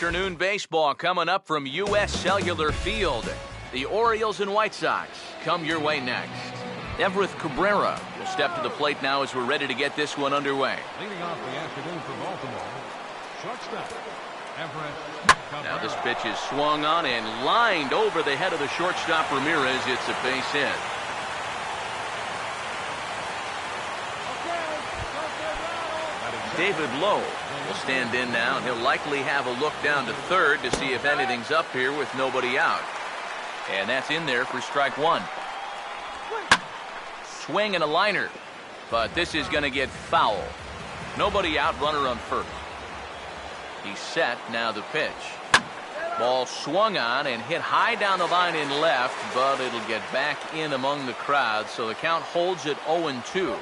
Afternoon baseball coming up from U.S. Cellular Field. The Orioles and White Sox come your way next. Everett Cabrera will step to the plate now as we're ready to get this one underway. Leading off the afternoon for Baltimore, shortstop, Everett Cabrera. Now this pitch is swung on and lined over the head of the shortstop Ramirez. It's a base hit. David Lowe will stand in now, and he'll likely have a look down to third to see if anything's up here with nobody out. And that's in there for strike one. Swing and a liner, but this is going to get foul. Nobody out, runner on first. He's set, now the pitch. Ball swung on and hit high down the line in left, but it'll get back in among the crowd, so the count holds at 0-2.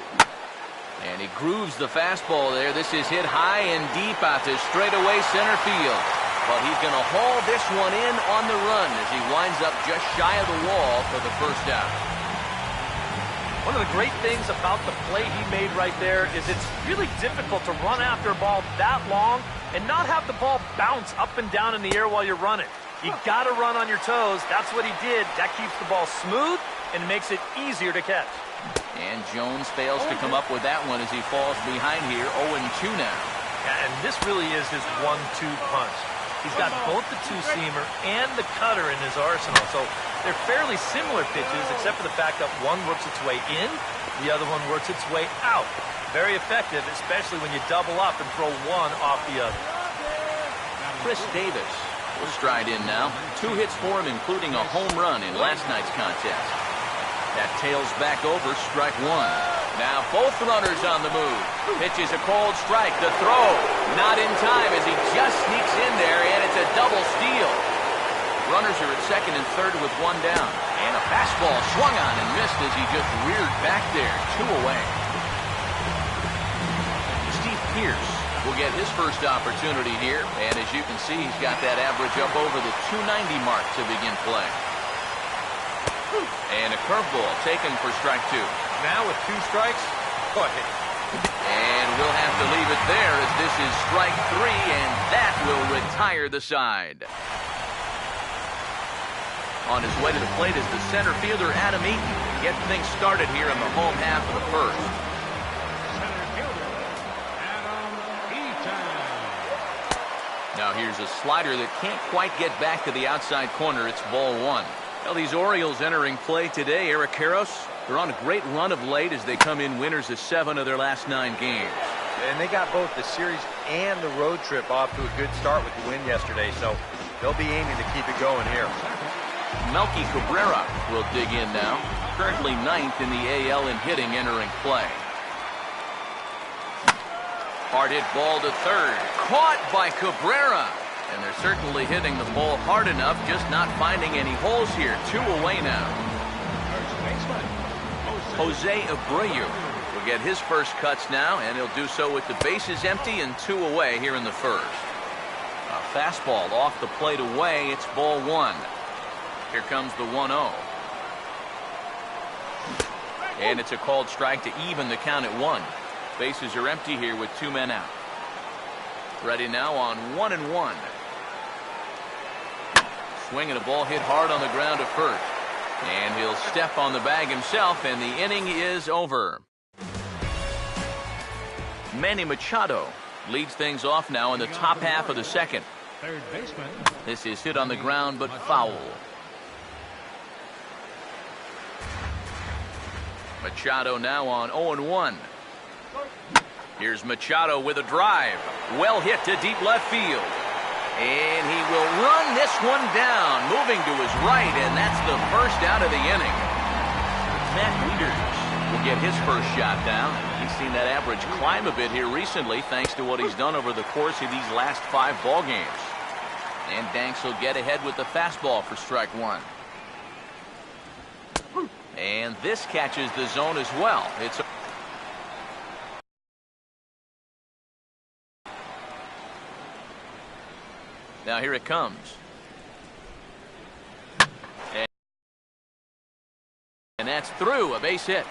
And he grooves the fastball there. This is hit high and deep out to straightaway center field. But he's going to haul this one in on the run as he winds up just shy of the wall for the first out. One of the great things about the play he made right there is it's really difficult to run after a ball that long and not have the ball bounce up and down in the air while you're running. You got to run on your toes. That's what he did. That keeps the ball smooth and makes it easier to catch. And Jones fails to come up with that one as he falls behind here, 0-2 now. Yeah, and this really is his 1-2 punch. He's got both the two-seamer and the cutter in his arsenal, so they're fairly similar pitches except for the fact that one works its way in, the other one works its way out. Very effective, especially when you double up and throw one off the other. Chris Davis will stride in now. 2 hits for him, including a home run in last night's contest. That tails back over, strike one. Now both runners on the move. Pitch is a cold strike. The throw not in time as he just sneaks in there, and it's a double steal. Runners are at second and third with one down. And a fastball swung on and missed as he just reared back there. 2 away. Steve Pearce will get his first opportunity here, and as you can see, he's got that average up over the 290 mark to begin play. And a curveball taken for strike 2. Now with 2 strikes, go ahead. And we'll have to leave it there as this is strike 3, and that will retire the side. On his way to the plate is the center fielder Adam Eaton to get things started here in the home half of the first. Center fielder, Adam Eaton. Now here's a slider that can't quite get back to the outside corner. It's ball 1. Well, these Orioles entering play today, Eric Karros, they're on a great run of late as they come in winners of 7 of their last 9 games. And they got both the series and the road trip off to a good start with the win yesterday, so they'll be aiming to keep it going here. Melky Cabrera will dig in now, currently 9th in the AL in hitting entering play. Hard hit ball to third, caught by Cabrera. And they're certainly hitting the ball hard enough, just not finding any holes here. 2 away now. Jose Abreu will get his first cuts now, and he'll do so with the bases empty and 2 away here in the first. A fastball off the plate away. It's ball 1. Here comes the 1-0. And it's a called strike to even the count at 1. Bases are empty here with 2 men out. Ready now on 1-1. Swinging a ball hit hard on the ground to first. And he'll step on the bag himself, and the inning is over. Manny Machado leads things off now in the top half of the second. Third baseman. This is hit on the ground, but foul. Machado now on 0-1. Here's Machado with a drive. Well hit to deep left field. And he will run this one down, moving to his right, and that's the first out of the inning. Matt Wieters will get his first shot down. He's seen that average climb a bit here recently thanks to what he's done over the course of these last 5 ball games. And Danks will get ahead with the fastball for strike 1. And this catches the zone as well. It's now here it comes. And that's through, a base hit.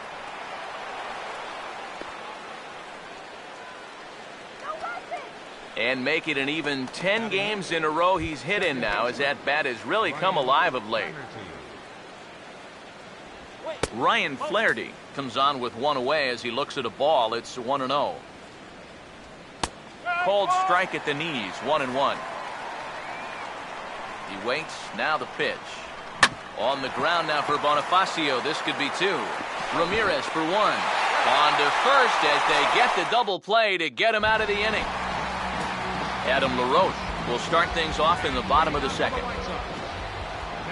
And make it an even 10 games in a row he's hit in now, as that bat has really come alive of late. Ryan Flaherty comes on with one away as he looks at a ball. It's 1-0. Cold strike at the knees, 1-1. He waits, now the pitch. On the ground now for Bonifacio. This could be 2. Ramirez for 1. On to first as they get the double play to get him out of the inning. Adam LaRoche will start things off in the bottom of the second.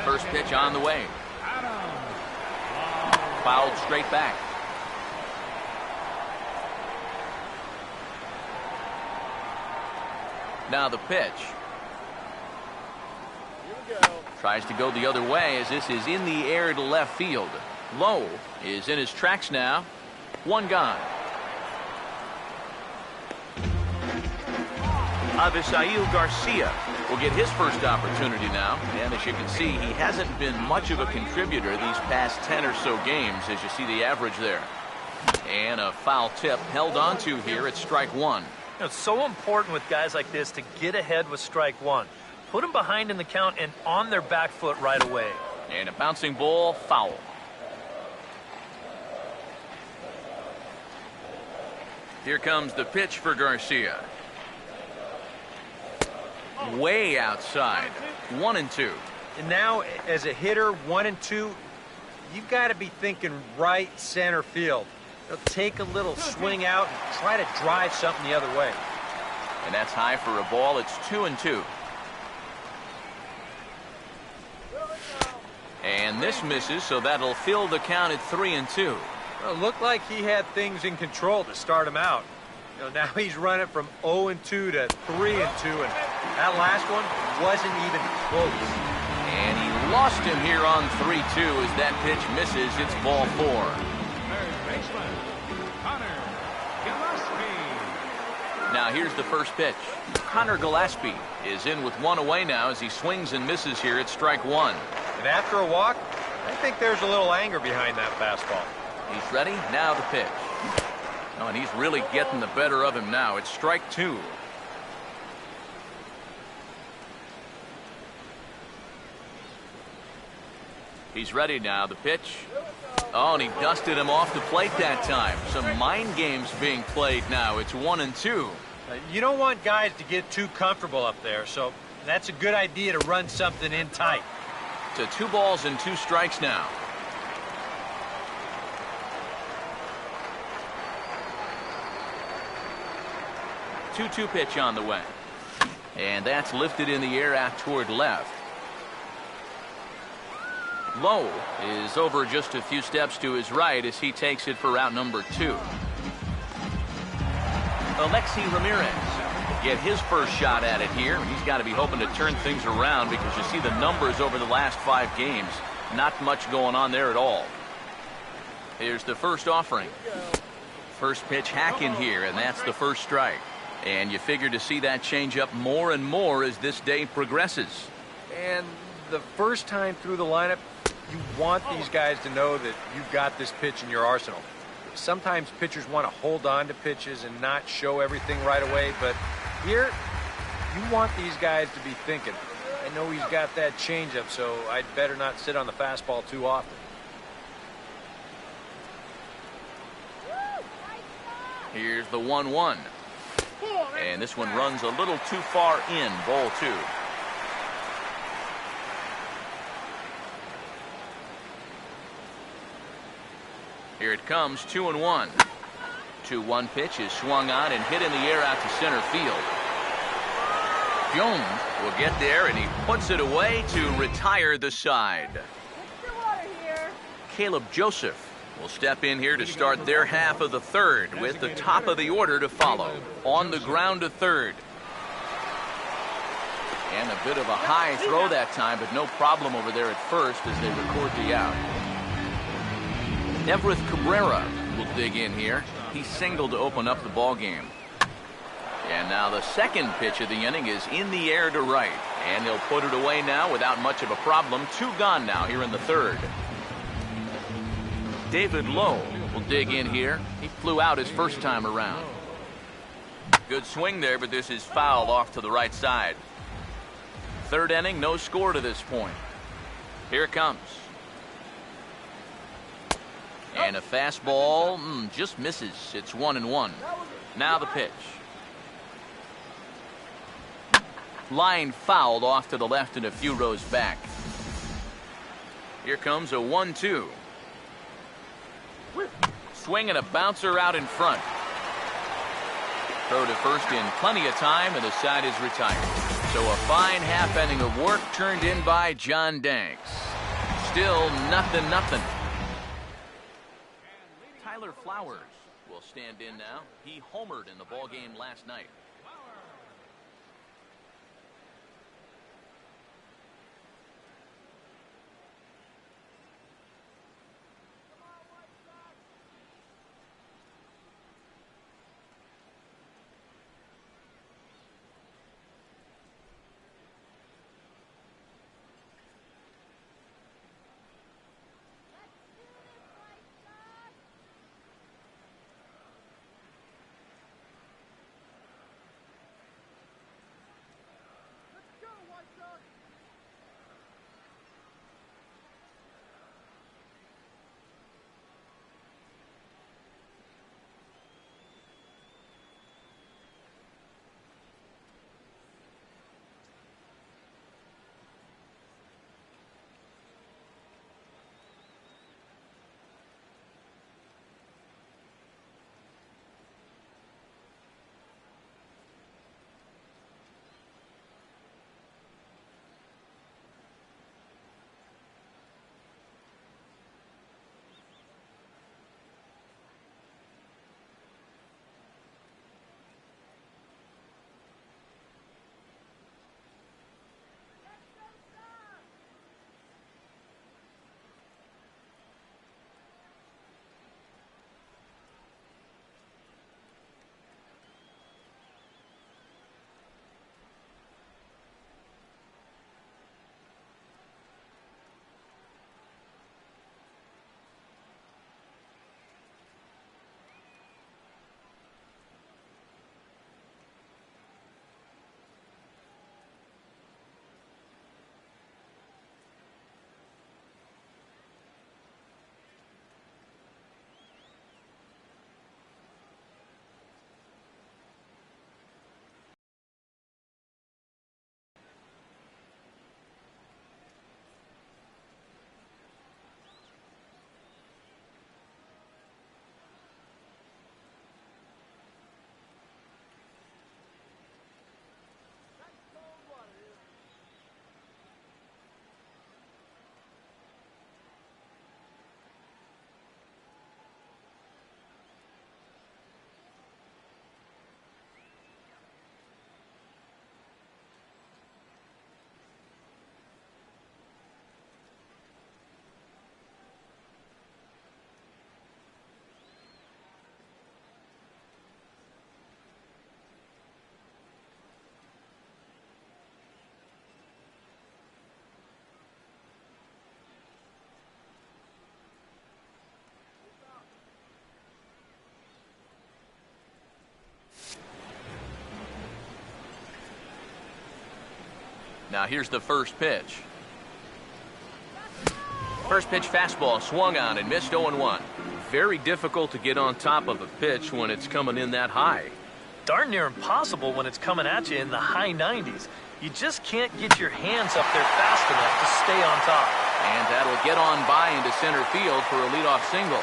First pitch on the way. Fouled straight back. Now the pitch. Tries to go the other way as this is in the air to left field. Lowe is in his tracks now. 1 gone. Avisail Garcia will get his first opportunity now. And as you can see, he hasn't been much of a contributor these past 10 or so games, as you see the average there. And a foul tip held onto here at strike 1. It's so important with guys like this to get ahead with strike 1. Put them behind in the count and on their back foot right away. And a bouncing ball, foul. Here comes the pitch for Garcia. Way outside. 1-2. And now, as a hitter, 1-2, you've got to be thinking right center field. Take a little swing out and try to drive something the other way. And that's high for a ball. It's 2-2. And this misses, so that'll fill the count at 3-2. Well, it looked like he had things in control to start him out. Now he's running from 0-2 to 3-2, and that last one wasn't even close. And he lost him here on 3-2 as that pitch misses. It's ball 4. Now here's the first pitch. Connor Gillespie is in with 1 away now as he swings and misses here at strike 1. And after a walk, I think there's a little anger behind that fastball. He's ready. Now the pitch. Oh, and he's really getting the better of him now. It's strike 2. He's ready now. The pitch. Oh, and he dusted him off the plate that time. Some mind games being played now. It's 1-2. You don't want guys to get too comfortable up there, so that's a good idea to run something in tight. To 2 balls and 2 strikes now. Two pitch on the way. And that's lifted in the air out toward left. Lowe is over just a few steps to his right as he takes it for route number 2. Alexi Ramirez will get his first shot at it here. He's got to be hoping to turn things around because you see the numbers over the last 5 games. Not much going on there at all. Here's the first offering. First pitch hack in here, and that's the first strike. And you figure to see that change up more and more as this day progresses. And the first time through the lineup, you want these guys to know that you've got this pitch in your arsenal. Sometimes pitchers want to hold on to pitches and not show everything right away, but here, you want these guys to be thinking, I know he's got that changeup, so I'd better not sit on the fastball too often. Here's the 1-1. And this one runs a little too far in, ball 2. Here it comes, 2-1. 2-1 pitch is swung on and hit in the air out to center field. Jones will get there, and he puts it away to retire the side. Caleb Joseph will step in here to start their half of the third with the top of the order to follow. On the ground to third. And a bit of a high throw that time, but no problem over there at first as they record the out. Everett Cabrera will dig in here. He singled to open up the ball game. And now the second pitch of the inning is in the air to right. And he'll put it away now without much of a problem. 2 gone now here in the third. David Lowe will dig in here. He flew out his first time around. Good swing there, but this is fouled off to the right side. Third inning, no score to this point. Here it comes. And a fastball just misses. It's 1-1. Now the pitch. Line fouled off to the left and a few rows back. Here comes a 1-2. Swing and a bouncer out in front. Throw to first in plenty of time, and the side is retired. So a fine half inning of work turned in by John Danks. Still 0-0. Tyler Flowers will stand in now. He homered in the ballgame last night. Now here's the first pitch. First pitch fastball swung on and missed 0-1. Very difficult to get on top of a pitch when it's coming in that high. Darn near impossible when it's coming at you in the high 90s. You just can't get your hands up there fast enough to stay on top. And that'll get on by into center field for a leadoff single.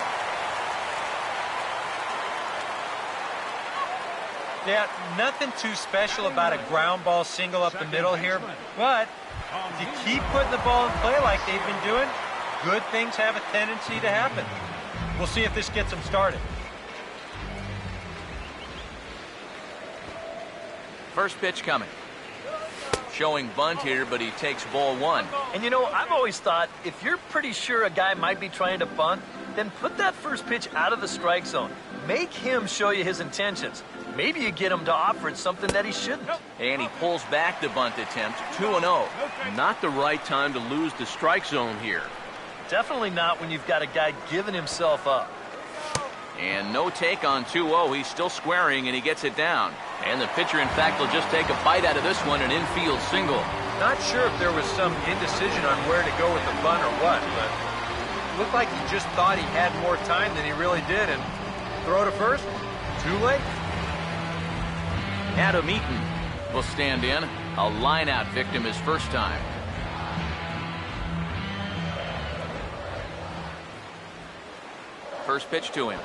Yeah, nothing too special about a ground ball single up the middle here, but if you keep putting the ball in play like they've been doing, good things have a tendency to happen. We'll see if this gets them started. First pitch coming. Showing bunt here, but he takes ball one. And you know, I've always thought if you're pretty sure a guy might be trying to bunt, then put that first pitch out of the strike zone. Make him show you his intentions. Maybe you get him to offer it something that he shouldn't. And he pulls back the bunt attempt, 2-0. Not the right time to lose the strike zone here. Definitely not when you've got a guy giving himself up. And no take on 2-0. He's still squaring, and he gets it down. And the pitcher, in fact, will just take a bite out of this one, an infield single. Not sure if there was some indecision on where to go with the bunt or what, but it looked like he just thought he had more time than he really did, and throw to first? Too late? Adam Eaton will stand in. A line-out victim his first time. First pitch to him.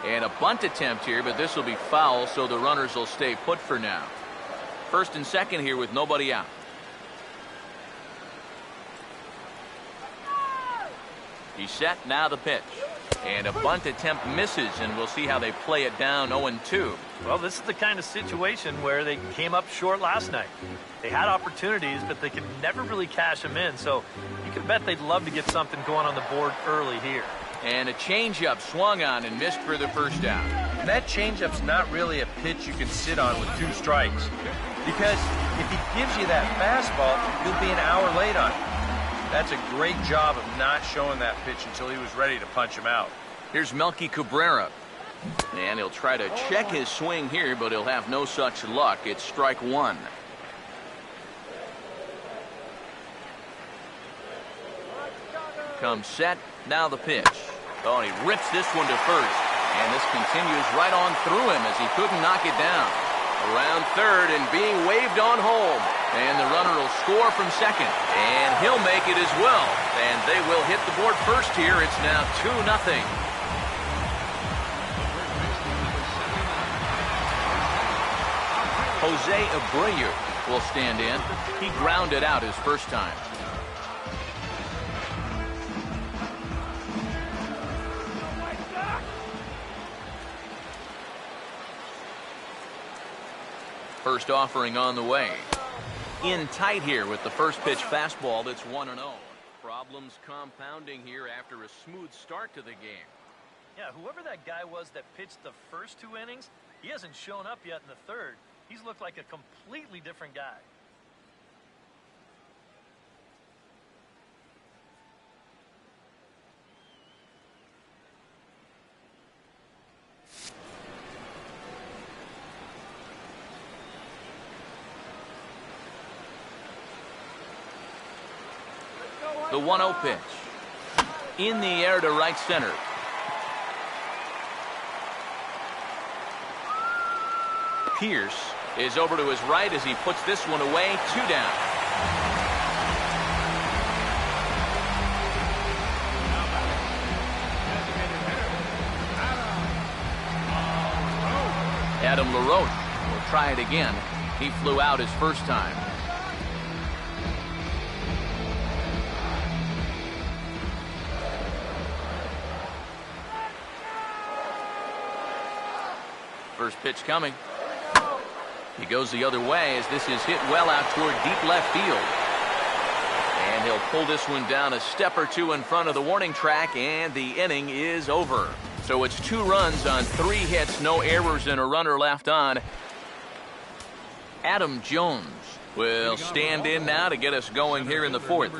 And a bunt attempt here, but this will be foul, so the runners will stay put for now. First and second here with nobody out. He's set, now the pitch. And a bunt attempt misses, and we'll see how they play it down 0-2. Well, this is the kind of situation where they came up short last night. They had opportunities, but they could never really cash them in, so you can bet they'd love to get something going on the board early here. And a changeup swung on and missed for the first out. And that changeup's not really a pitch you can sit on with 2 strikes. Because if he gives you that fastball, you'll be an hour late on it. That's a great job of not showing that pitch until he was ready to punch him out. Here's Melky Cabrera. And he'll try to check his swing here, but he'll have no such luck. It's strike 1. Comes set, now the pitch. Oh, he rips this one to first. And this continues right on through him as he couldn't knock it down. Around third and being waved on home. And the runner will score from second. And he'll make it as well. And they will hit the board first here. It's now 2-0. Jose Abreu will stand in. He grounded out his first time. First offering on the way. In tight here with the first pitch fastball that's 1-0. Problems compounding here after a smooth start to the game. Yeah, whoever that guy was that pitched the first 2 innings, he hasn't shown up yet in the third. He's looked like a completely different guy. The 1-0 pitch. In the air to right center. Pierce is over to his right as he puts this one away. 2 down. Adam LaRoche will try it again. He flew out his first time. First pitch coming. He goes the other way as this is hit well out toward deep left field. And he'll pull this one down a step or 2 in front of the warning track, and the inning is over. So it's 2 runs on 3 hits, no errors, and a runner left on. Adam Jones will stand in now to get us going here in the 4th.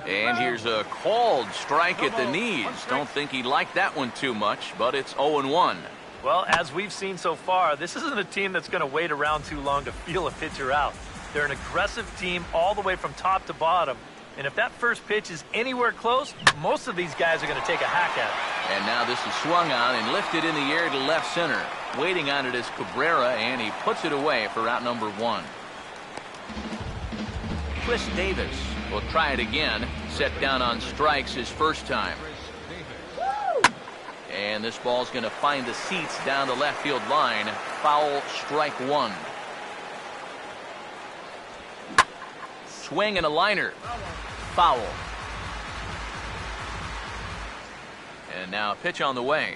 And here's a called strike at the knees. Don't think he liked that one too much, but it's 0-1. Well, as we've seen so far, this isn't a team that's going to wait around too long to feel a pitcher out. They're an aggressive team all the way from top to bottom. And if that first pitch is anywhere close, most of these guys are going to take a hack at it. And now this is swung on and lifted in the air to left center. Waiting on it is Cabrera, and he puts it away for out number 1. Chris Davis will try it again. Set down on strikes his first time. And this ball's going to find the seats down the left field line. Foul, strike 1. Swing and a liner. Foul. And now a pitch on the way.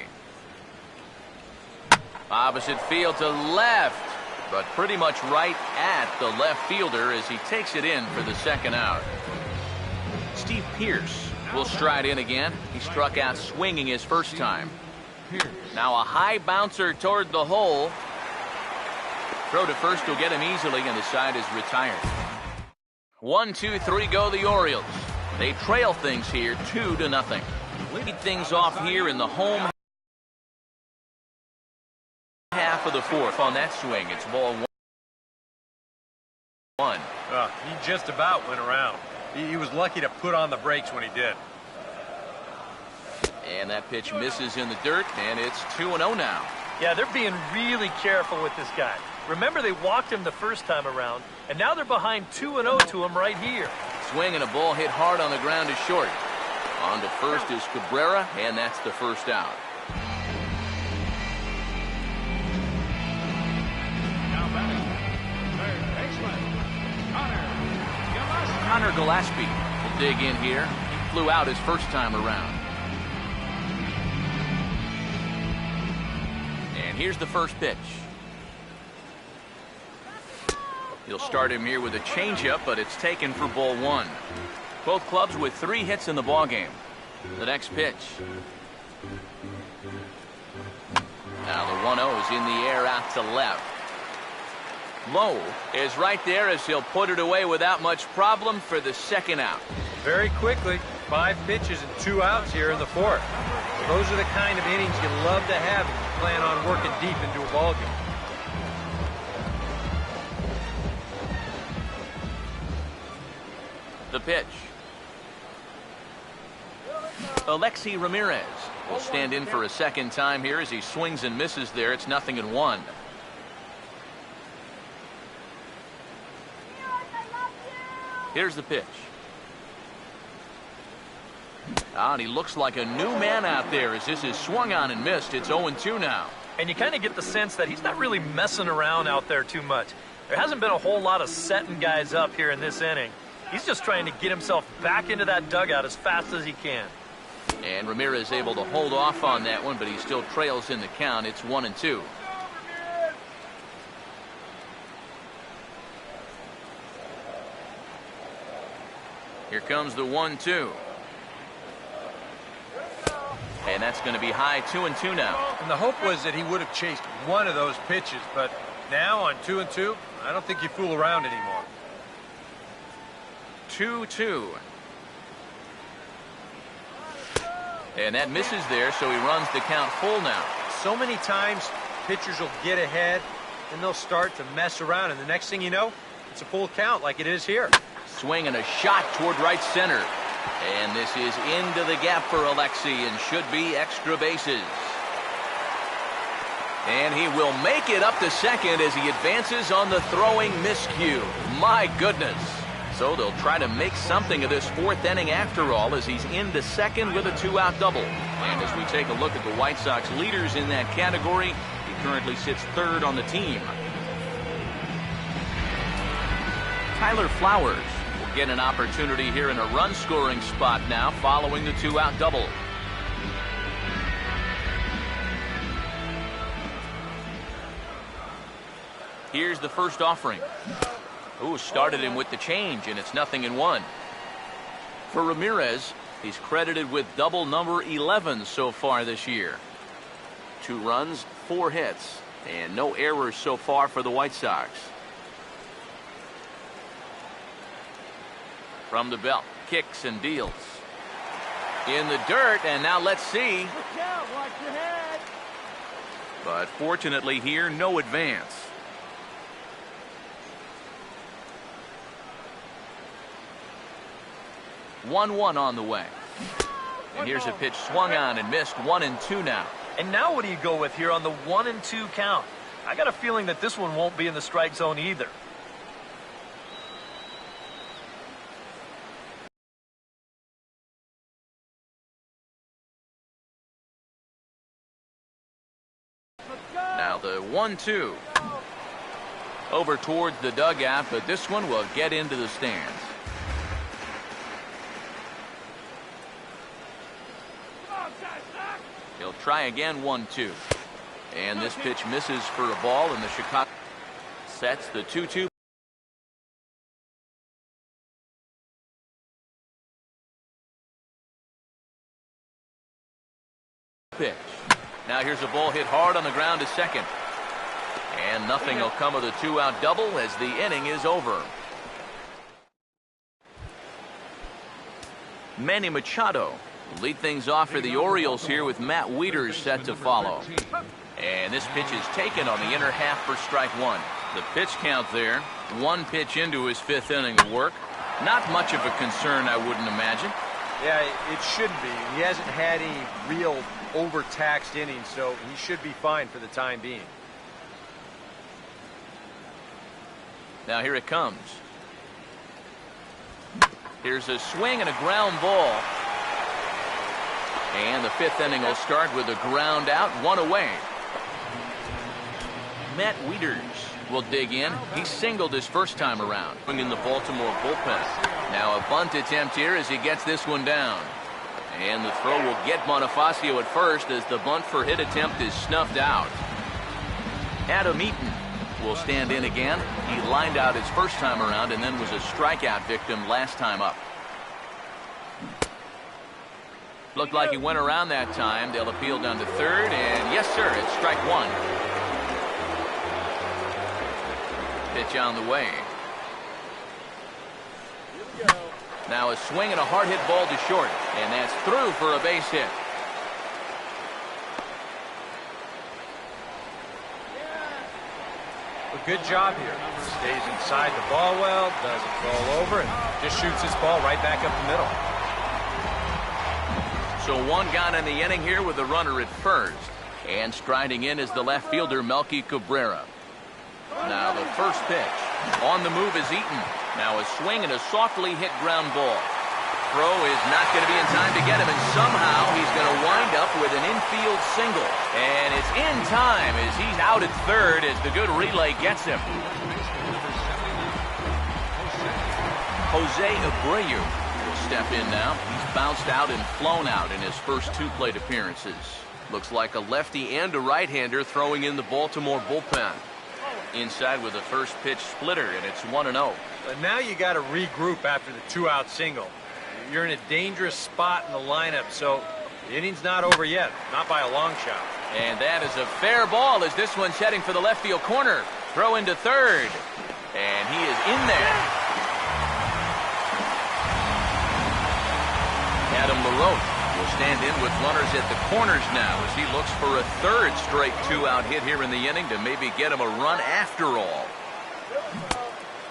Opposite field to left, but pretty much right at the left fielder as he takes it in for the second out. Steve Pierce will stride in again. He struck out swinging his first time. Now a high bouncer toward the hole. Throw to first will get him easily, and the side is retired. 1, 2, 3 go the Orioles. They trail things here 2-0. Lead things off here in the home half of the fourth. On that swing, it's ball one. He just about went around. He was lucky to put on the brakes when he did. And that pitch misses in the dirt, and it's 2-0 now. Yeah, they're being really careful with this guy. Remember, they walked him the first time around, and now they're behind 2-0 to him right here. Swing and a ball hit hard on the ground is short. On to first is Cabrera, and that's the first out. Now batting, third baseman, Connor Gillespie will dig in here. He flew out his first time around. And here's the first pitch. He'll start him here with a changeup, but it's taken for ball one. Both clubs with 3 hits in the ballgame. The next pitch. Now the 1-0 is in the air out to left. Lowe is right there as he'll put it away without much problem for the second out. Very quickly, 5 pitches and 2 outs here in the fourth. Those are the kind of innings you love to have if you plan on working deep into a ballgame. The pitch. Alexi Ramirez will stand in for a second time here as he swings and misses there. It's 0-1. Here's the pitch. And he looks like a new man out there as this is swung on and missed. It's 0-2 now. And you kind of get the sense that he's not really messing around out there too much. There hasn't been a whole lot of setting guys up here in this inning. He's just trying to get himself back into that dugout as fast as he can. And Ramirez able to hold off on that one, but he still trails in the count. It's 1-2. Here comes the 1-2. And that's going to be high, 2-2 now. And the hope was that he would have chased one of those pitches, but now on 2-2, I don't think you fool around anymore. 2-2. And that misses there, so he runs the count full now. So many times, pitchers will get ahead, and they'll start to mess around, and the next thing you know, it's a full count like it is here. Swing and a shot toward right center. And this is into the gap for Alexi and should be extra bases. And he will make it up to second as he advances on the throwing miscue. My goodness. So they'll try to make something of this fourth inning after all as he's into second with a 2-out double. And as we take a look at the White Sox leaders in that category, he currently sits third on the team. Tyler Flowers will get an opportunity here in a run-scoring spot now following the 2-out double. Here's the first offering. Ooh, started him with the change, and it's 0-1. For Ramirez, he's credited with double number 11 so far this year. 2 runs, 4 hits, and no errors so far for the White Sox. From the belt, kicks and deals. In the dirt, and now let's see. Look out, watch your head. But fortunately here, no advance. One on the way. And here's a pitch swung on and missed. 1-2 now. And now what do you go with here on the 1-2 count? I got a feeling that this one won't be in the strike zone either. Now the 1-2. Over towards the dugout, but this one will get into the stands. He'll try again, 1-2. And this pitch misses for a ball, and the Chicago sets the 2-2. Pitch. Now here's a ball hit hard on the ground to second. And nothing will come of the 2-out double as the inning is over. Manny Machado Lead things off for the Orioles here with Matt Wieters set to follow. And this pitch is taken on the inner half for strike one. The pitch count there, one pitch into his fifth inning of work. Not much of a concern, I wouldn't imagine. Yeah, it shouldn't be. He hasn't had any real overtaxed innings, so he should be fine for the time being. Now here it comes. Here's a swing and a ground ball. And the fifth inning will start with a ground out, one away. Matt Wieters will dig in. He singled his first time around in the Baltimore bullpen. Now a bunt attempt here as he gets this one down. And the throw will get Bonifacio at first as the bunt for hit attempt is snuffed out. Adam Eaton will stand in again. He lined out his first time around and then was a strikeout victim last time up. Looked like he went around that time. They'll appeal down to third, and yes, sir, it's strike one. Pitch on the way. Now a swing and a hard hit ball to short, and that's through for a base hit. A good job here. Stays inside the ball well, doesn't roll over, and just shoots his ball right back up the middle. So one gone in the inning here with the runner at first. And striding in is the left fielder, Melky Cabrera. Now the first pitch. On the move is Eaton. Now a swing and a softly hit ground ball. Throw is not going to be in time to get him, and somehow he's going to wind up with an infield single. And it's in time as he's out at third as the good relay gets him. Jose Abreu will step in now. He's bounced out and flown out in his first two plate appearances. Looks like a lefty and a right-hander throwing in the Baltimore bullpen. Inside with a first pitch splitter, and it's 1-0. But now you got to regroup after the two-out single. You're in a dangerous spot in the lineup, so the inning's not over yet, not by a long shot. And that is a fair ball as this one's heading for the left field corner. Throw into third, and he is in there. Adam LaRoche will stand in with runners at the corners now as he looks for a third straight two-out hit here in the inning to maybe get him a run after all.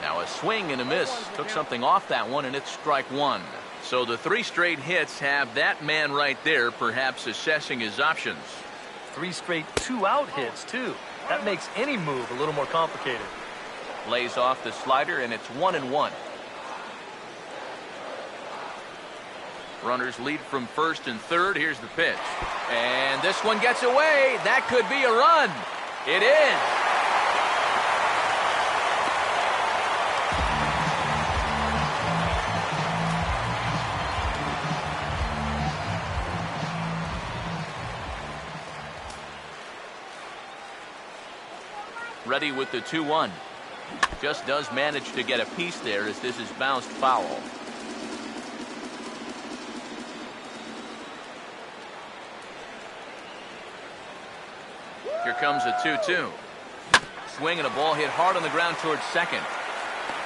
Now a swing and a miss. Took something off that one, and it's strike one. So the three straight hits have that man right there perhaps assessing his options. Three straight two-out hits, too. That makes any move a little more complicated. Lays off the slider, and it's 1-1. Runners lead from first and third. Here's the pitch. And this one gets away. That could be a run. It is. Ready with the 2-1. Just does manage to get a piece there as this is bounced foul. Here comes a 2-2. Swing and a ball hit hard on the ground towards second.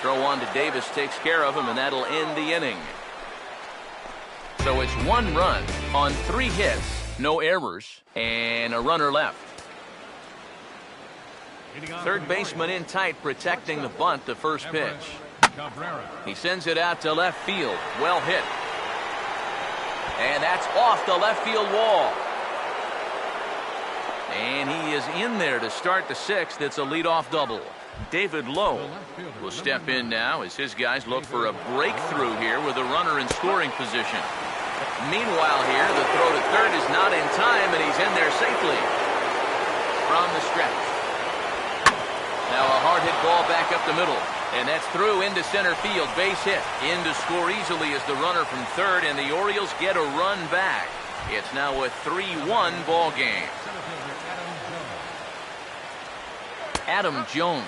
Throw on to Davis takes care of him, and that'll end the inning. So it's one run on three hits, no errors, and a runner left. Third baseman in tight, protecting the bunt, the first pitch. He sends it out to left field. Well hit. And that's off the left field wall. And he is in there to start the sixth. It's a leadoff double. David Lowe will step in now as his guys look for a breakthrough here with a runner in scoring position. Meanwhile here, the throw to third is not in time, and he's in there safely from the stretch. Now a hard hit ball back up the middle, and that's through into center field. Base hit. In to score easily is the runner from third, and the Orioles get a run back. It's now a 3-1 ball game. Adam Jones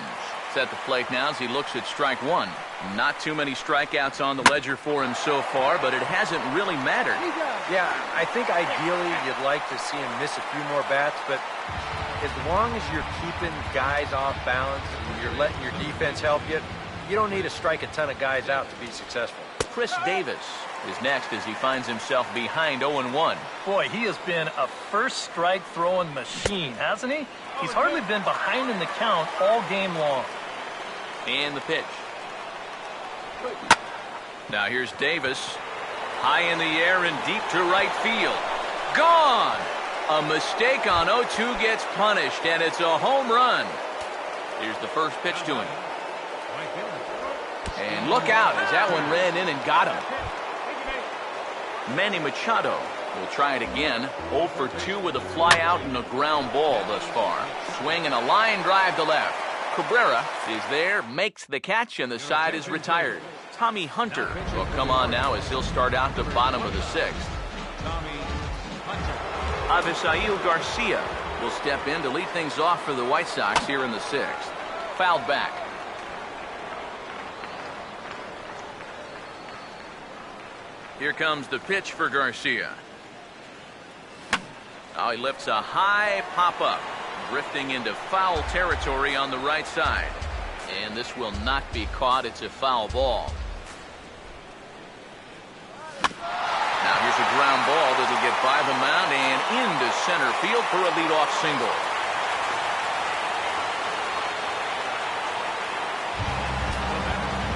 at the plate now as he looks at strike one. Not too many strikeouts on the ledger for him so far, but it hasn't really mattered. Yeah, I think ideally you'd like to see him miss a few more bats, but as long as you're keeping guys off balance and you're letting your defense help you, you don't need to strike a ton of guys out to be successful. Chris Davis is next as he finds himself behind 0-1. Boy, he has been a first strike throwing machine, hasn't he? He's hardly been behind in the count all game long. And the pitch. Now here's Davis. High in the air and deep to right field. Gone! A mistake on 0-2 gets punished, and it's a home run. Here's the first pitch to him. And look out as that one ran in and got him. Manny Machado will try it again. 0 for 2 with a fly out and a ground ball thus far. Swing and a line drive to left. Cabrera is there, makes the catch, and the side is retired. Tommy Hunter will come on now as he'll start out the bottom of the 6th. Avisail Garcia will step in to lead things off for the White Sox here in the 6th. Fouled back. Here comes the pitch for Garcia. Oh, he lifts a high pop-up, drifting into foul territory on the right side. And this will not be caught. It's a foul ball. Now here's a ground ball that'll get by the mound and into center field for a leadoff single.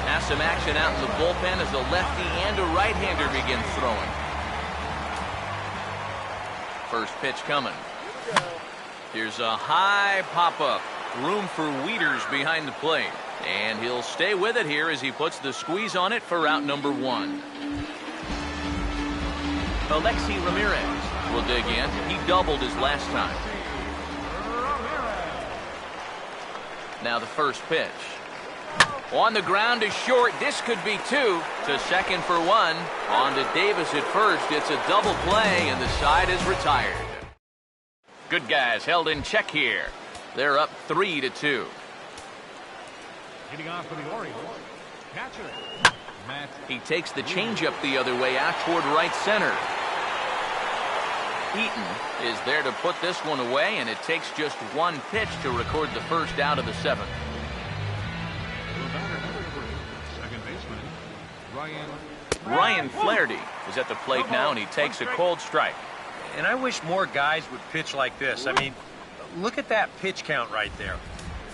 Has some action out in the bullpen as a lefty and a right-hander begin throwing. First pitch coming. Here's a high pop-up. Room for Wieters behind the plate. And he'll stay with it here as he puts the squeeze on it for out number 1. Alexi Ramirez will dig in. He doubled his last time. Now the first pitch. On the ground to short. This could be 2. To second for 1. On to Davis at first. It's a double play, and the side is retired. Good guys held in check here. They're up 3-2. Hitting off for the Orioles, catcher Matt. He takes the changeup the other way out toward right center. Eaton is there to put this one away, and it takes just 1 pitch to record the first out of the 7th. Second baseman Ryan Flaherty is at the plate now, and he takes a cold strike. And I wish more guys would pitch like this. I mean, look at that pitch count right there.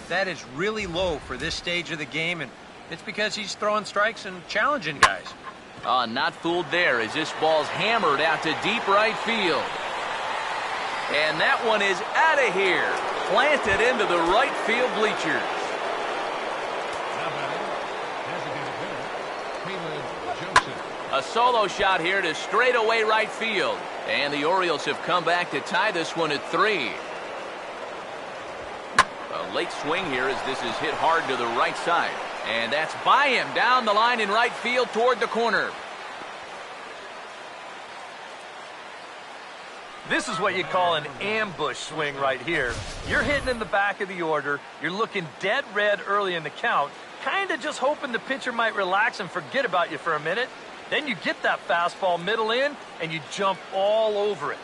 That is really low for this stage of the game, and it's because he's throwing strikes and challenging guys. Not fooled there as this ball's hammered out to deep right field. And that one is out of here. Planted into the right field bleachers. now batting, designated hitter Caleb Joseph. A solo shot here to straightaway right field. And the Orioles have come back to tie this one at 3. A late swing here as this is hit hard to the right side. And that's by him down the line in right field toward the corner. This is what you call an ambush swing right here. You're hitting in the back of the order. You're looking dead red early in the count, kind of just hoping the pitcher might relax and forget about you for a minute. Then you get that fastball middle in, and you jump all over it.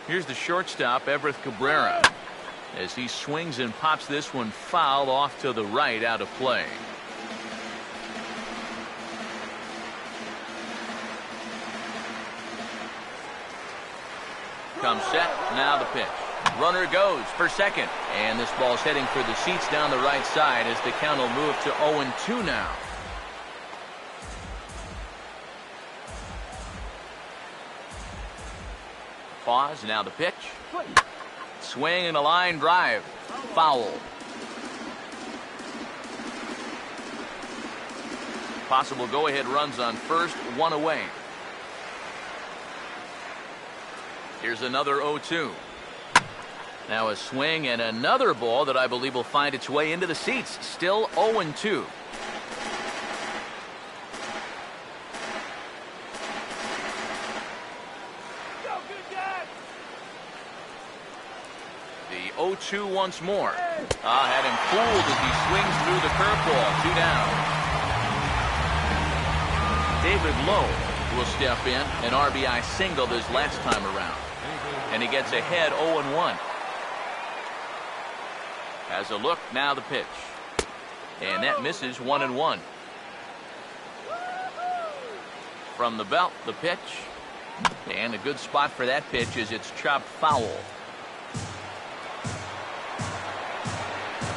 Here's the shortstop, Everett Cabrera, as he swings and pops this one foul off to the right out of play. Comes set, now the pitch. Runner goes for second, and this ball's heading for the seats down the right side as the count will move to 0-2 now. Pause, now the pitch. Swing and a line drive. Foul. Possible go-ahead runs on first, 1 away. Here's another 0-2. Now a swing and another ball that I believe will find its way into the seats. Still 0-2. The 0-2 once more. Had him fooled as he swings through the curveball. 2 down. David Lowe will step in. An RBI single this last time around. And he gets ahead 0-1. Has a look, now the pitch. And that misses 1-1. From the belt, the pitch. And a good spot for that pitch is it's chopped foul.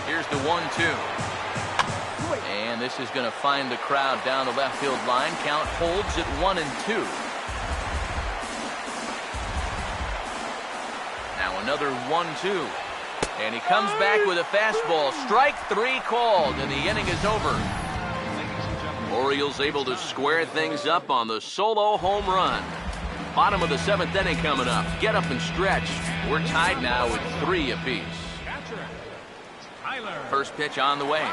Here's the 1-2. And this is going to find the crowd down the left field line. Count holds at 1-2. Now another 1-2. And he comes back with a fastball. Strike 3 called, and the inning is over. Orioles able to square things up on the solo home run. Bottom of the 7th inning coming up. Get up and stretch. We're tied now with 3 apiece. First pitch on the way.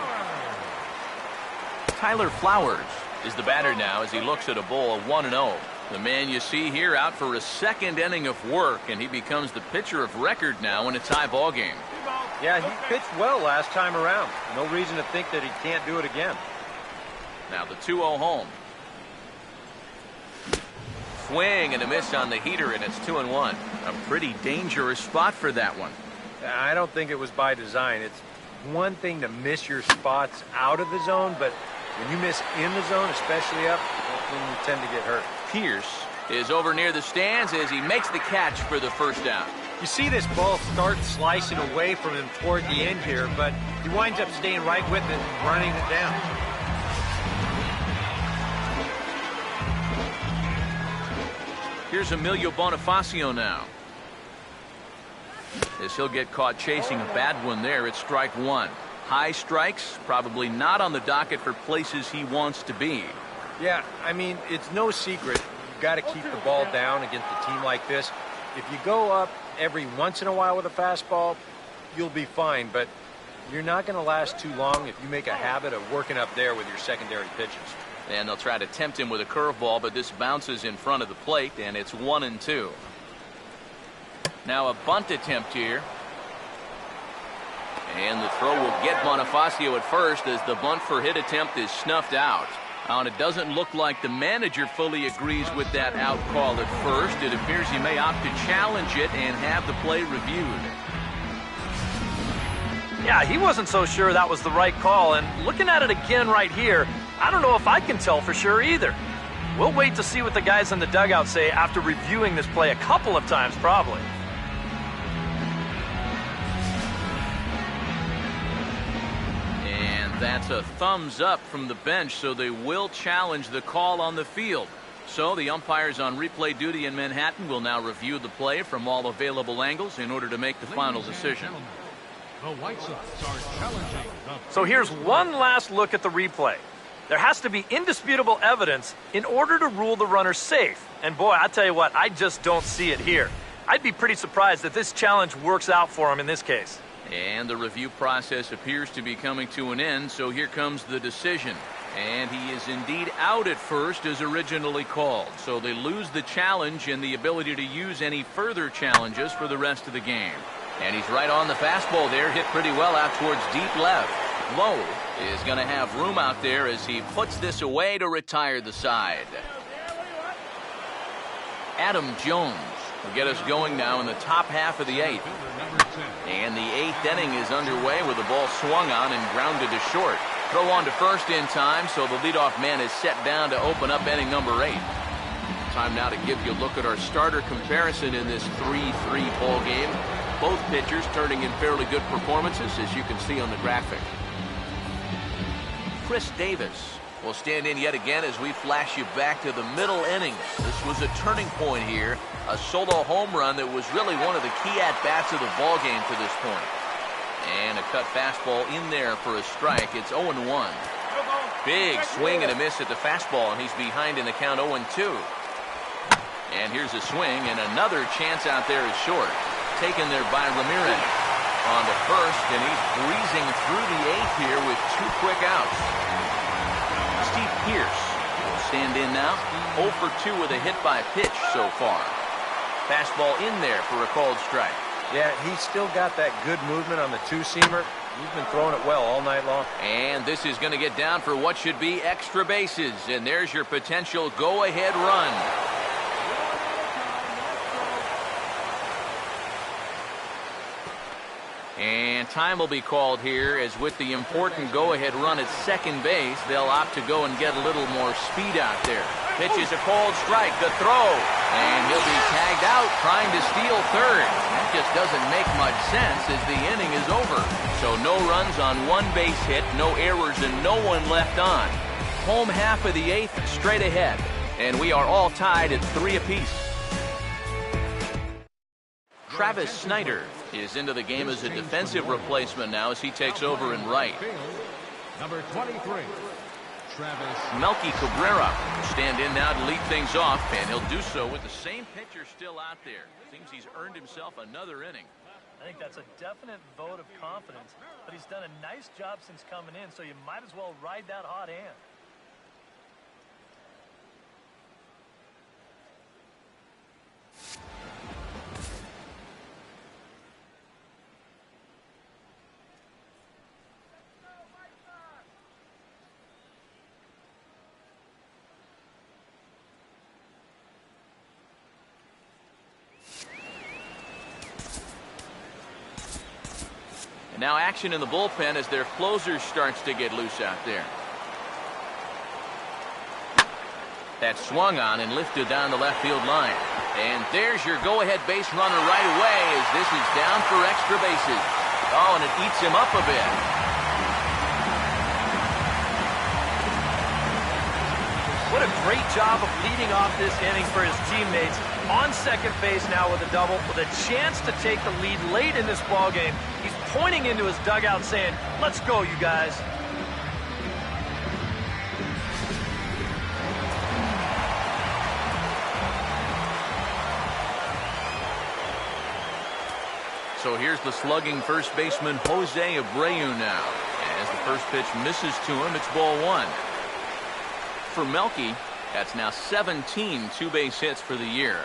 Tyler Flowers is the batter now as he looks at a ball of 1-0. The man you see here out for a 2nd inning of work, and he becomes the pitcher of record now in a tie ball game. Yeah, he pitched well last time around. No reason to think that he can't do it again. Now the 2-0 home. Swing and a miss on the heater, and it's 2-1. A pretty dangerous spot for that one. I don't think it was by design. It's one thing to miss your spots out of the zone, but when you miss in the zone, especially up, then you tend to get hurt. Pierce is over near the stands as he makes the catch for the first down. You see this ball start slicing away from him toward the end here, but he winds up staying right with it and running it down. Here's Emilio Bonifacio now. As he'll get caught chasing a bad one there, it's strike 1. High strikes, probably not on the docket for places he wants to be. Yeah, I mean, it's no secret. You've got to keep the ball down against a team like this. If you go up every once in a while with a fastball, you'll be fine, but you're not going to last too long if you make a habit of working up there with your secondary pitches. And they'll try to tempt him with a curveball, but this bounces in front of the plate, and it's 1-2. Now a bunt attempt here. And the throw will get Bonifacio at first as the bunt for hit attempt is snuffed out. And it doesn't look like the manager fully agrees with that out call at first. It appears he may opt to challenge it and have the play reviewed. Yeah, he wasn't so sure that was the right call, and looking at it again right here, I don't know if I can tell for sure either. We'll wait to see what the guys in the dugout say after reviewing this play a couple of times probably. And that's a thumbs up from the bench, so they will challenge the call on the field. So the umpires on replay duty in Manhattan will now review the play from all available angles in order to make the final decision. The White Sox are challenging the... So here's one last look at the replay. There has to be indisputable evidence in order to rule the runner safe. And boy, I tell you what, I just don't see it here. I'd be pretty surprised if this challenge works out for him in this case. And the review process appears to be coming to an end, so here comes the decision. And he is indeed out at first as originally called. So they lose the challenge and the ability to use any further challenges for the rest of the game. And he's right on the fastball there, hit pretty well out towards deep left. Lowe is going to have room out there as he puts this away to retire the side. Adam Jones will get us going now in the top half of the 8th. And the 8th inning is underway with the ball swung on and grounded to short. Throw on to first in time, so the leadoff man is set down to open up inning number 8. Time now to give you a look at our starter comparison in this 3-3 ball game. Both pitchers turning in fairly good performances, as you can see on the graphic. Chris Davis will stand in yet again as we flash you back to the middle innings. This was a turning point here, a solo home run that was really one of the key at-bats of the ball game to this point. And a cut fastball in there for a strike. It's 0-1. Big swing and a miss at the fastball, and he's behind in the count 0-2. And here's a swing, and another chance out there is short. Taken there by Ramirez on the first, and he's breezing through the 8th here with 2 quick outs. Steve Pierce will stand in now. 0 for 2 with a hit by pitch so far. Fastball in there for a called strike. Yeah, he's still got that good movement on the two-seamer. He's been throwing it well all night long. And this is going to get down for what should be extra bases. And there's your potential go-ahead run. And And time will be called here, as with the important go-ahead run at second base, they'll opt to go and get a little more speed out there. Pitch is a called strike, the throw, and he'll be tagged out trying to steal third. That just doesn't make much sense as the inning is over. So no runs on one base hit, no errors, and no one left on. Home half of the eighth, straight ahead, and we are all tied at 3 apiece. Travis Snyder is into the game as a defensive replacement now as he takes over in right. Number 23, Travis. Melky Cabrera will stand in now to lead things off, and he'll do so with the same pitcher still out there. Seems he's earned himself another inning. I think that's a definite vote of confidence, but he's done a nice job since coming in, so you might as well ride that hot hand. And now action in the bullpen as their closer starts to get loose out there. That's swung on and lifted down the left field line. And there's your go-ahead base runner right away as this is down for extra bases. Oh, and it eats him up a bit. What a great job of leading off this inning for his teammates. On second base now with a double, with a chance to take the lead late in this ballgame. He's pointing into his dugout saying, "Let's go, you guys." So here's the slugging first baseman Jose Abreu now. As the first pitch misses to him, it's ball 1. For Melky, that's now 17 two-base hits for the year.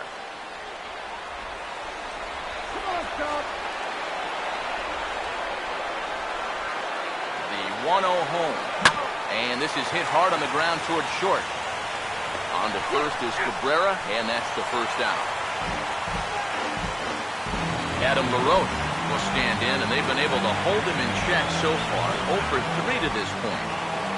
The 1-0 home. And this is hit hard on the ground towards short. On to first is Cabrera, and that's the first out. Adam LaRoche will stand in, and they've been able to hold him in check so far. 0 for 3 to this point.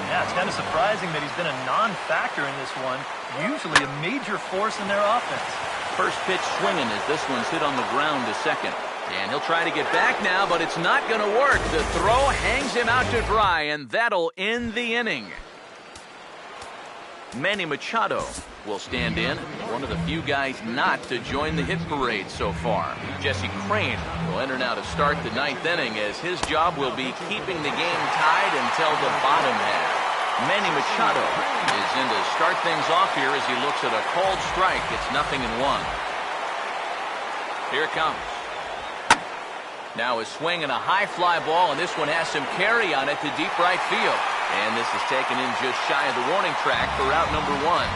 Yeah, it's kind of surprising that he's been a non-factor in this one. Usually a major force in their offense. First pitch swinging as this one's hit on the ground to second. And he'll try to get back now, but it's not going to work. The throw hangs him out to dry, and that'll end the inning. Manny Machado will stand in, one of the few guys not to join the hit parade so far. Jesse Crain will enter now to start the 9th inning, as his job will be keeping the game tied until the bottom half. Manny Machado is in to start things off here as he looks at a called strike. It's 0-1. Here it comes. Now a swing and a high fly ball, and this one has some carry on it to deep right field. And this is taken in just shy of the warning track for out number 1.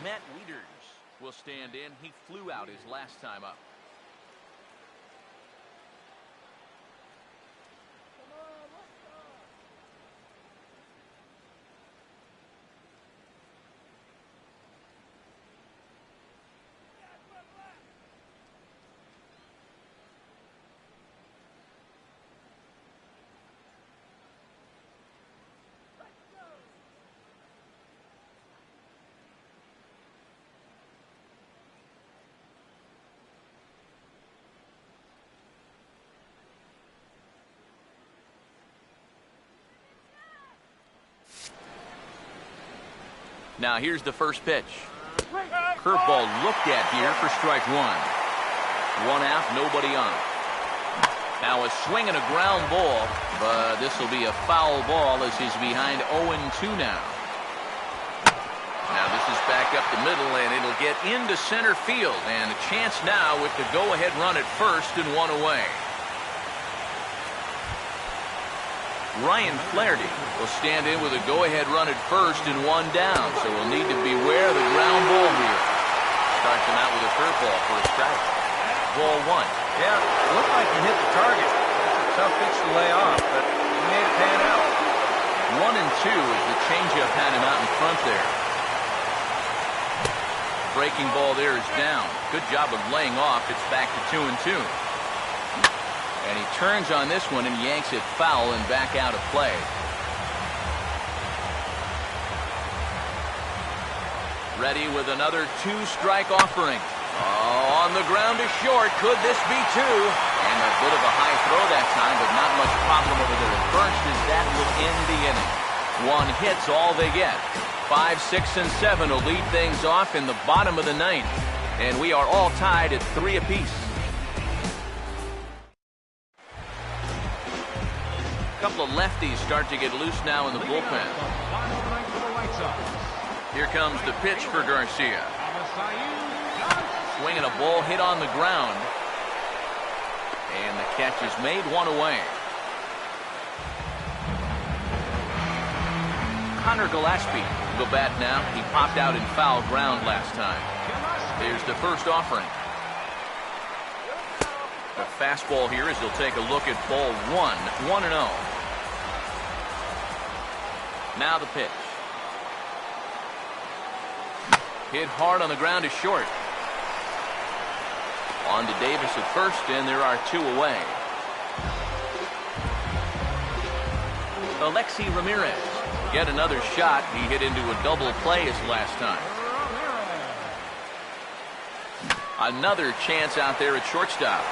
Matt Wieters will stand in. He flew out his last time up. Now here's the first pitch. Curveball looked at here for strike 1. 1 out, nobody on. Now a swing and a ground ball, but this will be a foul ball as he's behind 0-2 now. Now this is back up the middle, and it'll get into center field, and a chance now with the go-ahead run at first and 1 away. Ryan Flaherty will stand in with a go-ahead run at first and 1 down, so we'll need to beware the ground ball here. Starts him out with a curveball for a strike. Ball 1. Yeah, looked like he hit the target. Tough pitch to lay off, but he made it pan out. 1-2 as the changeup had him out in front there. Breaking ball there is down. Good job of laying off. It's back to 2-2. And he turns on this one and yanks it foul and back out of play. Ready with another two-strike offering. Oh, on the ground to short. Could this be two? And a bit of a high throw that time, but not much problem over there at first, as that will end the inning. One hit's all they get. 5, 6, and 7 will lead things off in the bottom of the ninth. And we are all tied at 3 apiece. A couple of lefties start to get loose now in the bullpen. Here comes the pitch for Garcia. Swinging a ball hit on the ground. And the catch is made, one away. Connor Gillespie will go bat now. He popped out in foul ground last time. Here's the first offering. The fastball here as he'll take a look at ball 1-0. Now the pitch. Hit hard on the ground to short. On to Davis at first, and there are 2 away. Alexi Ramirez. Yet another shot. He hit into a double play as last time. Another chance out there at shortstop.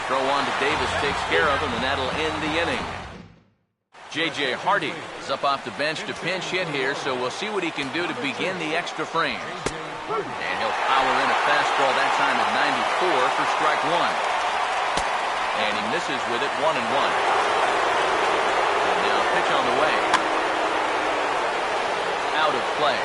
Throw on to Davis takes care of him, and that'll end the inning. J.J. Hardy is up off the bench to pinch hit here, so we'll see what he can do to begin the extra frame. And he'll power in a fastball that time at 94 for strike 1. And he misses with it, 1-1. And now pitch on the way. Out of play.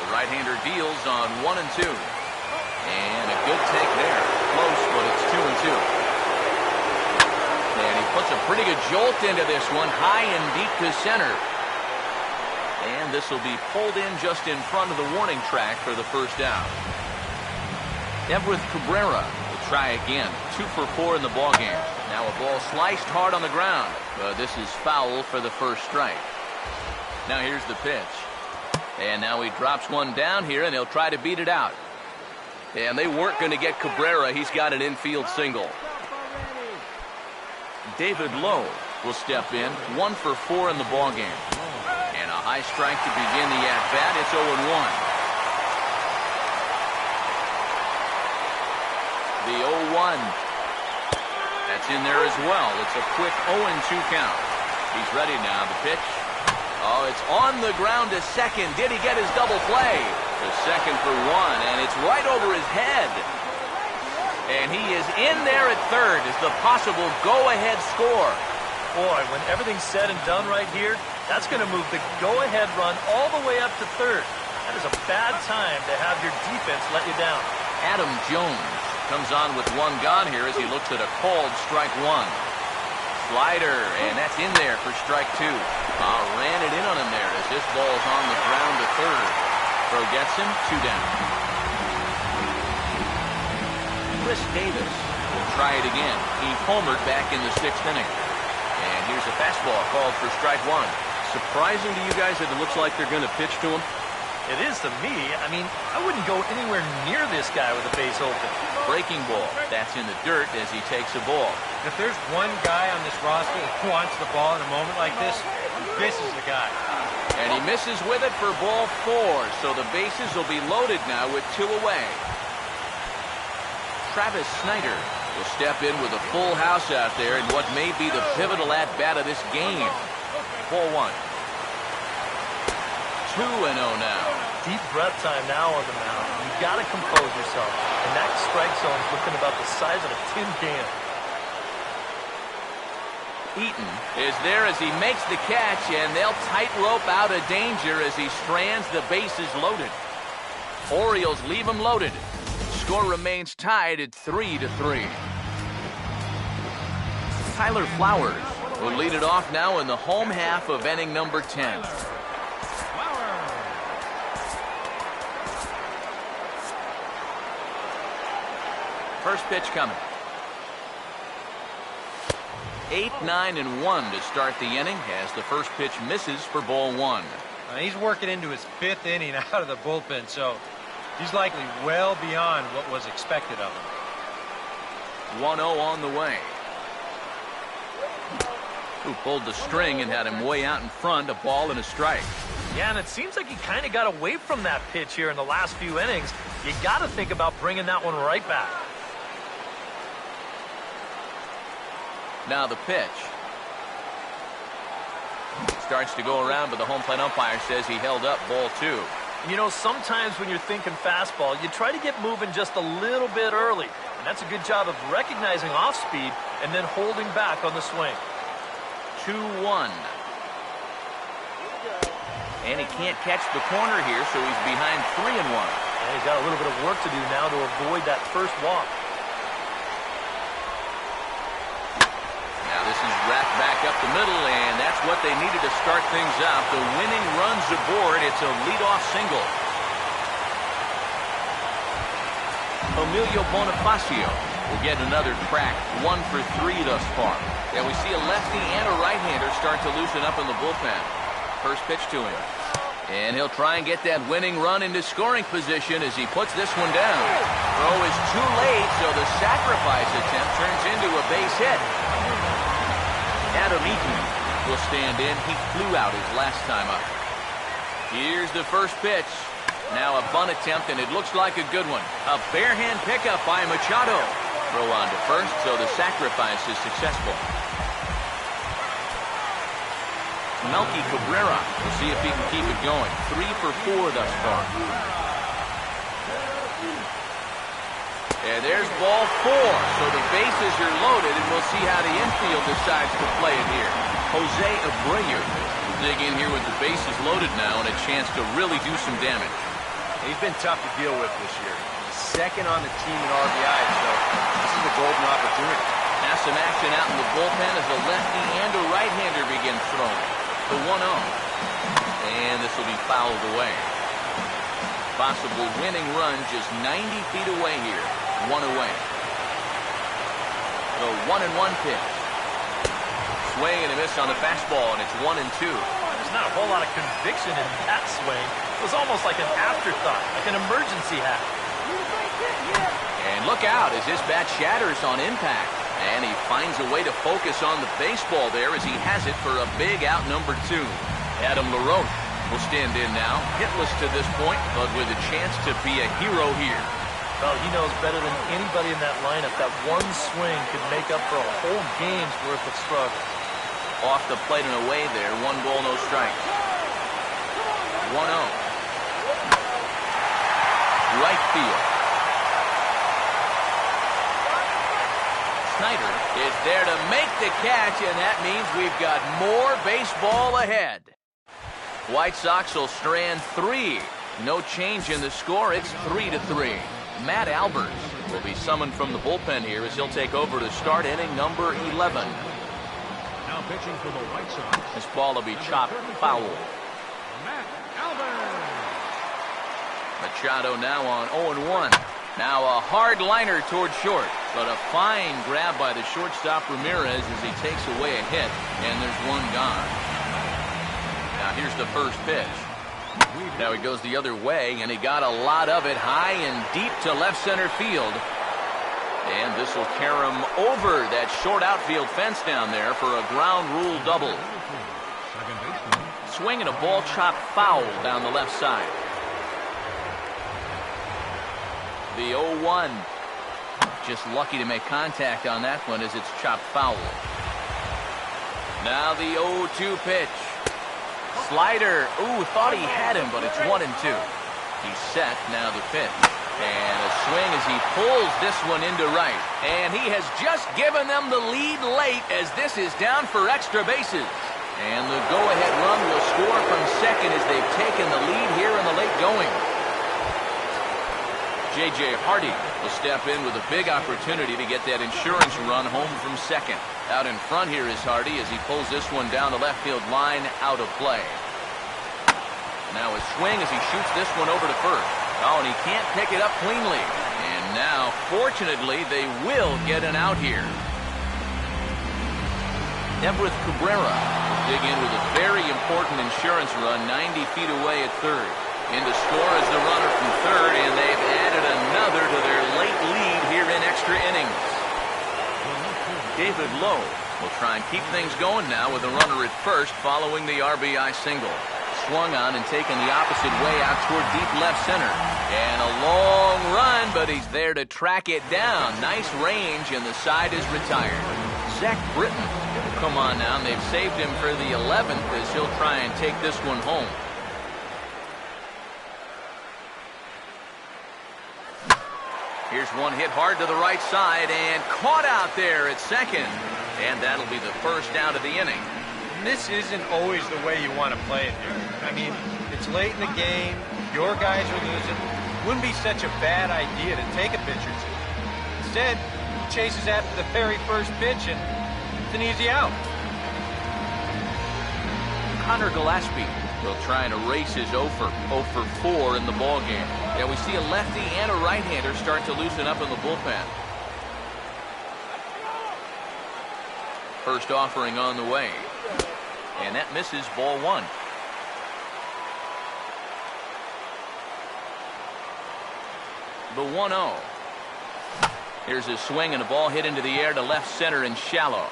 The right-hander deals on 1-2. And a good take there. Close, but it's 2-2. And he puts a pretty good jolt into this one, high and deep to center. And this will be pulled in just in front of the warning track for the first out. Everett Cabrera will try again. 2 for 4 in the ballgame. Now a ball sliced hard on the ground. This is foul for the first strike. Now here's the pitch. And now he drops one down here, and they'll try to beat it out. And they weren't going to get Cabrera. He's got an infield single. David Lowe will step in. 1 for 4 in the ballgame. And a high strike to begin the at-bat. It's 0-1. The 0-1. That's in there as well. It's a quick 0-2 count. He's ready now. The pitch. Oh, it's on the ground to second. Did he get his double play? The second for 1, and it's right over his head. And he is in there at third as the possible go-ahead score. Boy, when everything's said and done right here, that's going to move the go-ahead run all the way up to third. That is a bad time to have your defense let you down. Adam Jones comes on with 1 gone here as he looks at a called strike 1. Slider, and that's in there for strike 2. Ran it in on him there as this ball's on the ground to third. Throw gets him, 2 down. Chris Davis will try it again. He homered back in the 6th inning. And here's a fastball called for strike 1. Surprising to you guys that it looks like they're going to pitch to him? It is to me. I mean, I wouldn't go anywhere near this guy with a base open. Breaking ball. That's in the dirt as he takes a ball. If there's one guy on this roster that wants the ball in a moment like this is the guy. And he misses with it for ball 4. So the bases will be loaded now with 2 away. Travis Snyder will step in with a full house out there in what may be the pivotal at-bat of this game. Ball 1. 2-0 now. Deep breath time now on the mound. You got to compose yourself. And that strike zone's looking about the size of a tin can. Eaton is there as he makes the catch, and they'll tightrope out of danger as he strands the bases loaded. Orioles leave him loaded. Score remains tied at 3-3. Tyler Flowers will lead it off now in the home half of inning number 10. First pitch coming. 8, 9, and 1 to start the inning as the first pitch misses for ball 1. He's working into his 5th inning out of the bullpen, so He's likely well beyond what was expected of him. 1-0 on the way. Who pulled the string and had him way out in front, a ball and a strike. Yeah, and it seems like he kind of got away from that pitch here in the last few innings. You got to think about bringing that one right back. Now the pitch. Starts to go around, but the home plate umpire says he held up ball 2. You know, sometimes when you're thinking fastball, you try to get moving just a little bit early. And that's a good job of recognizing off speed and then holding back on the swing. 2-1. And he can't catch the corner here, so he's behind 3-1. And he's got a little bit of work to do now to avoid that first walk. Now this is wrapped back up the middle, and that's what they needed to start things up. The winning run's aboard. It's a leadoff single. Emilio Bonifacio will get another crack. 1 for 3 thus far. And we see a lefty and a right-hander start to loosen up in the bullpen. First pitch to him. And he'll try and get that winning run into scoring position as he puts this one down. Throw is too late, so the sacrifice attempt turns into a base hit. Adam Eaton will stand in. He flew out his last time up. Here's the first pitch. Now a bunt attempt, and it looks like a good one. A bare-hand pickup by Machado. Throw on to first, so the sacrifice is successful. Melky Cabrera. We'll see if he can keep it going. 3 for 4 thus far. And there's ball 4. So the bases are loaded, and we'll see how the infield decides to play it here. Jose Abreu will dig in here with the bases loaded now and a chance to really do some damage. He's been tough to deal with this year. He's second on the team in RBIs, so this is a golden opportunity. Now some action out in the bullpen as a lefty and a right-hander begin throwing. The 1-0. And this will be fouled away. Possible winning run just 90 feet away here. 1 away. The 1-1 pitch. Swing and a miss on the fastball, and it's 1-2. There's not a whole lot of conviction in that swing. It was almost like an afterthought, like an emergency hack. And look out as this bat shatters on impact. And he finds a way to focus on the baseball there as he has it for a big out number 2. Adam LaRoche will stand in now, hitless to this point, but with a chance to be a hero here. Well, he knows better than anybody in that lineup that one swing could make up for a whole game's worth of struggle. Off the plate and away there, 1 ball, no strikes. 1-0. Right field. Snyder is there to make the catch, and that means we've got more baseball ahead. White Sox will strand 3. No change in the score. It's 3-3. Matt Albers will be summoned from the bullpen here as he'll take over to start inning number 11. Now pitching for the White Sox. This ball will be chopped foul. Matt Albers. Machado now on 0-1. Now a hard liner toward short, but a fine grab by the shortstop Ramirez as he takes away a hit, and there's 1 gone. Now here's the first pitch. Now he goes the other way, and he got a lot of it high and deep to left center field. And this will carry him over that short outfield fence down there for a ground rule double. Swinging a ball chopped foul down the left side. The 0-1. Just lucky to make contact on that one as it's chopped foul. Now the 0-2 pitch. Slider. Ooh, thought he had him, but it's 1-2. He's set. Now the pitch. And a swing as he pulls this one into right. And he has just given them the lead late as this is down for extra bases. And the go-ahead run will score from second as they've taken the lead here in the late going. J.J. Hardy will step in with a big opportunity to get that insurance run home from second. Out in front here is Hardy as he pulls this one down the left field line, out of play. Now a swing as he shoots this one over to first. Oh, and he can't pick it up cleanly. And now, fortunately, they will get an out here. Everett Cabrera will dig in with a very important insurance run 90 feet away at third. In to score is the runner from third, and they've added another to their late lead here in extra innings. David Lowe will try and keep things going now with a runner at first following the RBI single. Swung on and taken the opposite way out toward deep left center. And a long run, but he's there to track it down. Nice range, and the side is retired. Zach Britton will come on now, and they've saved him for the 11th as he'll try and take this one home. Here's one hit hard to the right side and caught out there at second. And that'll be the first out of the inning. This isn't always the way you want to play it here. I mean, it's late in the game. Your guys are losing. Wouldn't be such a bad idea to take a pitch or two. Instead, he chases after the very first pitch, and it's an easy out. Connor Gillespie will try and erase his 0 for 4 in the ballgame. Yeah, we see a lefty and a right-hander start to loosen up in the bullpen. First offering on the way. And that misses, ball 1. The 1-0. Here's a swing and a ball hit into the air to left center and shallow.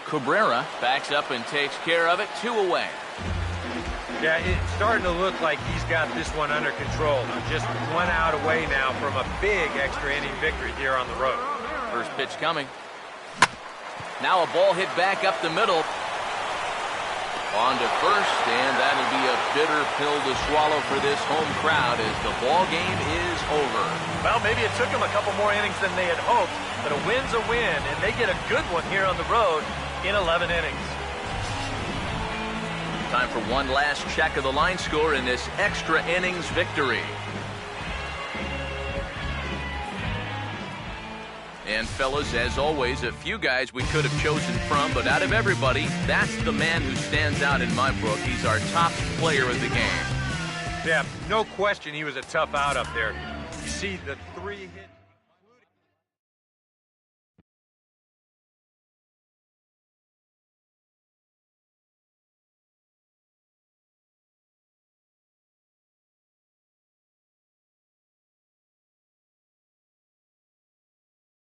Cabrera backs up and takes care of it. 2 away. Yeah, it's starting to look like he's got this one under control. Just 1 out away now from a big extra inning victory here on the road. First pitch coming. Now a ball hit back up the middle. On to first, and that'll be a bitter pill to swallow for this home crowd as the ball game is over. Well, maybe it took them a couple more innings than they had hoped, but a win's a win, and they get a good one here on the road in 11 innings. Time for one last check of the line score in this extra innings victory. And fellas, as always, a few guys we could have chosen from, but out of everybody, that's the man who stands out in my book. He's our top player of the game. Yeah, no question he was a tough out up there. You see the 3 hit.